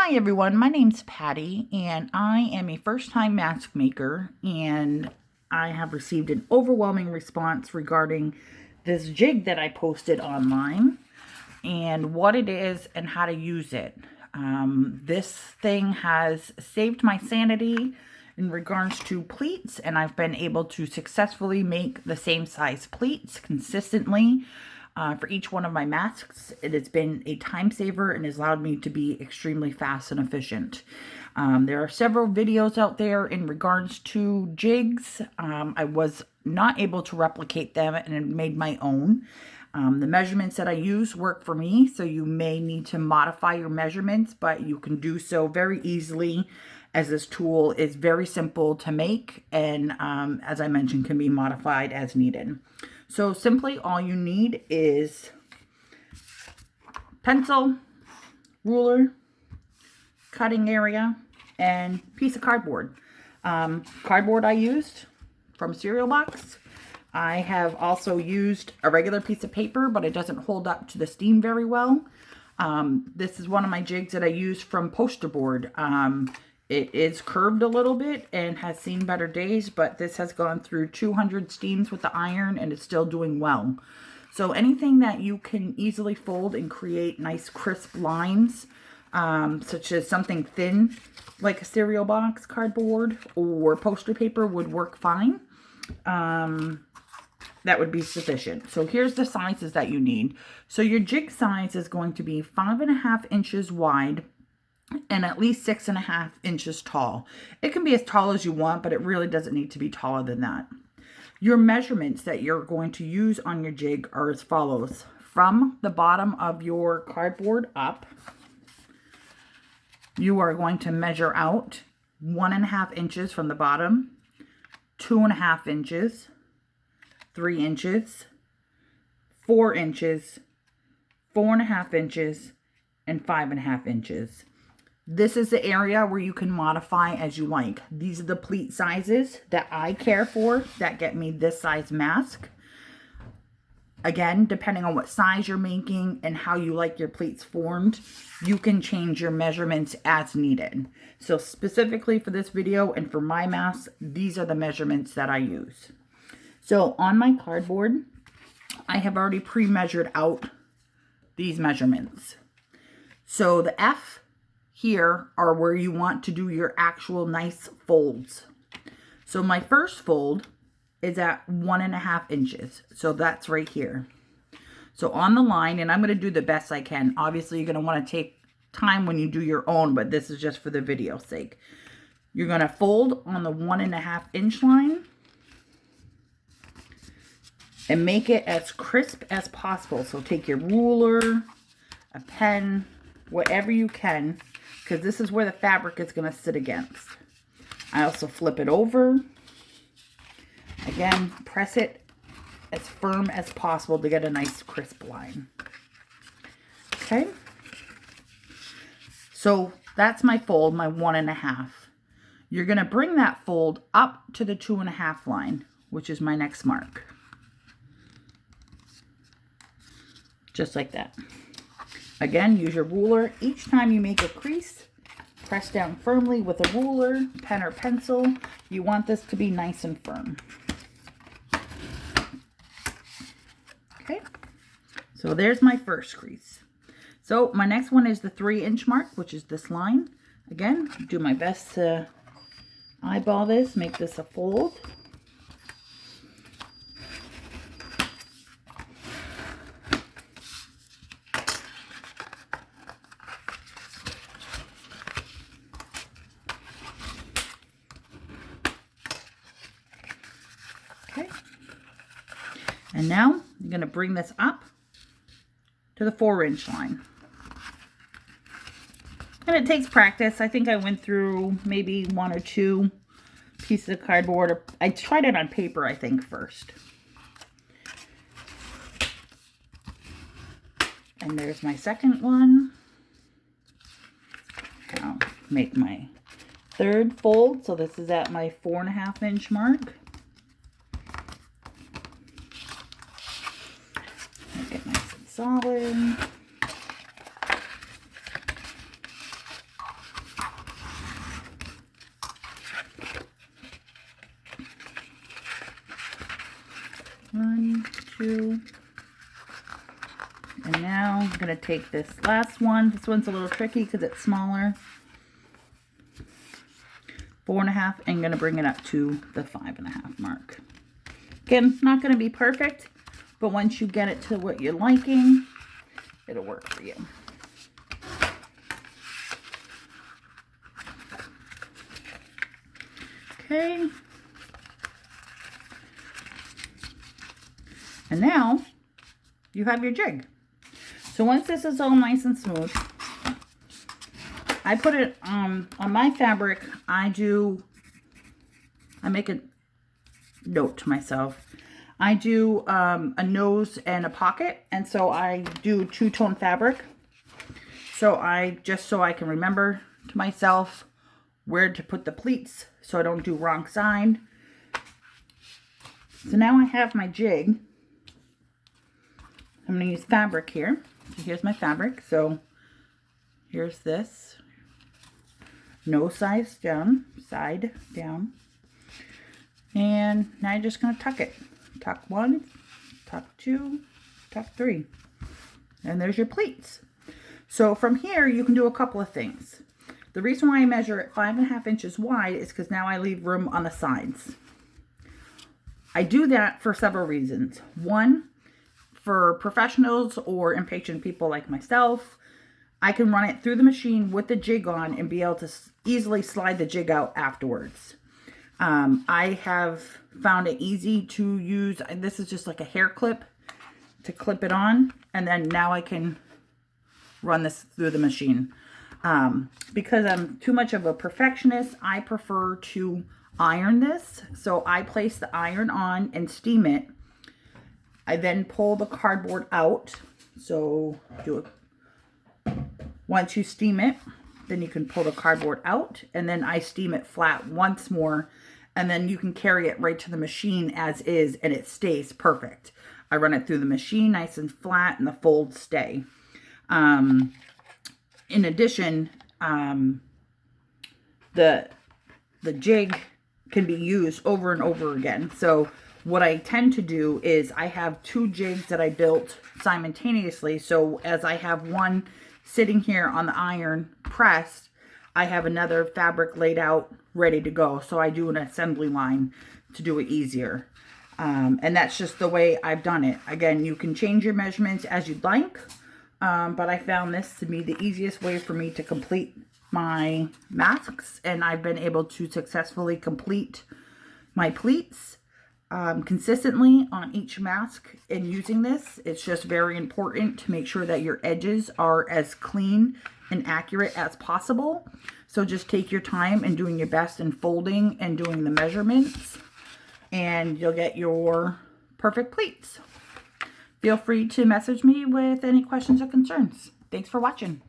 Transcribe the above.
Hi everyone, my name's Patty and I am a first-time mask maker, and I have received an overwhelming response regarding this jig that I posted online and what it is and how to use it. This thing has saved my sanity in regards to pleats, and I've been able to successfully make the same size pleats consistently for each one of my masks. It has been a time saver and has allowed me to be extremely fast and efficient. There are several videos out there in regards to jigs. I was not able to replicate them and made my own. The measurements that I use work for me, so you may need to modify your measurements, but you can do so very easily, as this tool is very simple to make and, as I mentioned, can be modified as needed. So simply all you need is pencil, ruler, cutting area, and piece of cardboard. Cardboard I used from cereal box. I have also used a regular piece of paper, but it doesn't hold up to the steam very well. This is one of my jigs that I use from poster board. It is curved a little bit and has seen better days, but this has gone through 200 steams with the iron and it's still doing well. So anything that you can easily fold and create nice crisp lines, such as something thin like a cereal box cardboard or poster paper, would work fine. That would be sufficient. So here's the sizes that you need. So your jig size is going to be 5.5 inches wide and at least 6.5 inches tall. It can be as tall as you want, but it really doesn't need to be taller than that. Your measurements that you're going to use on your jig are as follows. From the bottom of your cardboard up, you are going to measure out 1.5 inches from the bottom, 2.5 inches, 3 inches, 4 inches, 4.5 inches, and 5.5 inches. This is the area where you can modify as you like. These are the pleat sizes that I care for that get me this size mask. Again, depending on what size you're making and how you like your pleats formed, you can change your measurements as needed. So specifically for this video and for my mask, these are the measurements that I use. So on my cardboard, I have already pre-measured out these measurements. So the F here are where you want to do your actual nice folds. So my first fold is at 1.5 inches. So that's right here. So on the line, and I'm going to do the best I can. Obviously, you're going to want to take time when you do your own, but this is just for the video's sake. You're going to fold on the 1.5 inch line and make it as crisp as possible. So take your ruler, a pen, whatever you can, because this is where the fabric is going to sit against. I also flip it over. Again, press it as firm as possible to get a nice crisp line. Okay. So that's my fold, my 1.5. You're going to bring that fold up to the 2.5 line, which is my next mark. Just like that. Again, use your ruler. Each time you make a crease, press down firmly with a ruler, pen or pencil. You want this to be nice and firm. Okay, so there's my first crease. So my next one is the 3 inch mark, which is this line. Again, do my best to eyeball this, make this a fold. Okay, and now I'm going to bring this up to the 4 inch line. And it takes practice. I think I went through maybe 1 or 2 pieces of cardboard. Or I tried it on paper, I think, first. And there's my second one. I'll make my third fold. So this is at my 4.5 inch mark. Solid. 2. And now I'm going to take this last one. This one's a little tricky because it's smaller. 4.5, and I'm going to bring it up to the 5.5 mark. Again, not going to be perfect, but once you get it to what you're liking, it'll work for you. Okay. And now you have your jig. So once this is all nice and smooth, I put it on my fabric. I make a note to myself. I do a nose and a pocket, and so I do two-tone fabric. So I can remember to myself where to put the pleats so I don't do wrong side. So now I have my jig. I'm going to use fabric here. So here's my fabric. So here's this. No side down. And now you're just going to tuck it. Tuck 1, tuck 2, tuck 3. And there's your pleats. So from here, you can do a couple of things. The reason why I measure it 5.5 inches wide is because now I leave room on the sides. I do that for several reasons. One, for professionals or impatient people like myself, I can run it through the machine with the jig on and be able to easily slide the jig out afterwards. I have found it easy to use. This is just like a hair clip to clip it on, and then now I can run this through the machine. Because I'm too much of a perfectionist, I prefer to iron this. So I place the iron on and steam it. I then pull the cardboard out. So once you steam it, then you can pull the cardboard out, and then I steam it flat once more, and then you can carry it right to the machine as is, and it stays perfect. I run it through the machine nice and flat, and the folds stay. In addition, the jig can be used over and over again. So what I tend to do is I have 2 jigs that I built simultaneously. So as I have one sitting here on the iron pressed, I have another fabric laid out ready to go. So I do an assembly line to do it easier. And that's just the way I've done it. Again, you can change your measurements as you'd like. But I found this to be the easiest way for me to complete my masks, and I've been able to successfully complete my pleats consistently on each mask. In using this, it's just very important to make sure that your edges are as clean and accurate as possible. So just take your time and doing your best in folding and doing the measurements, and you'll get your perfect pleats. Feel free to message me with any questions or concerns. Thanks for watching.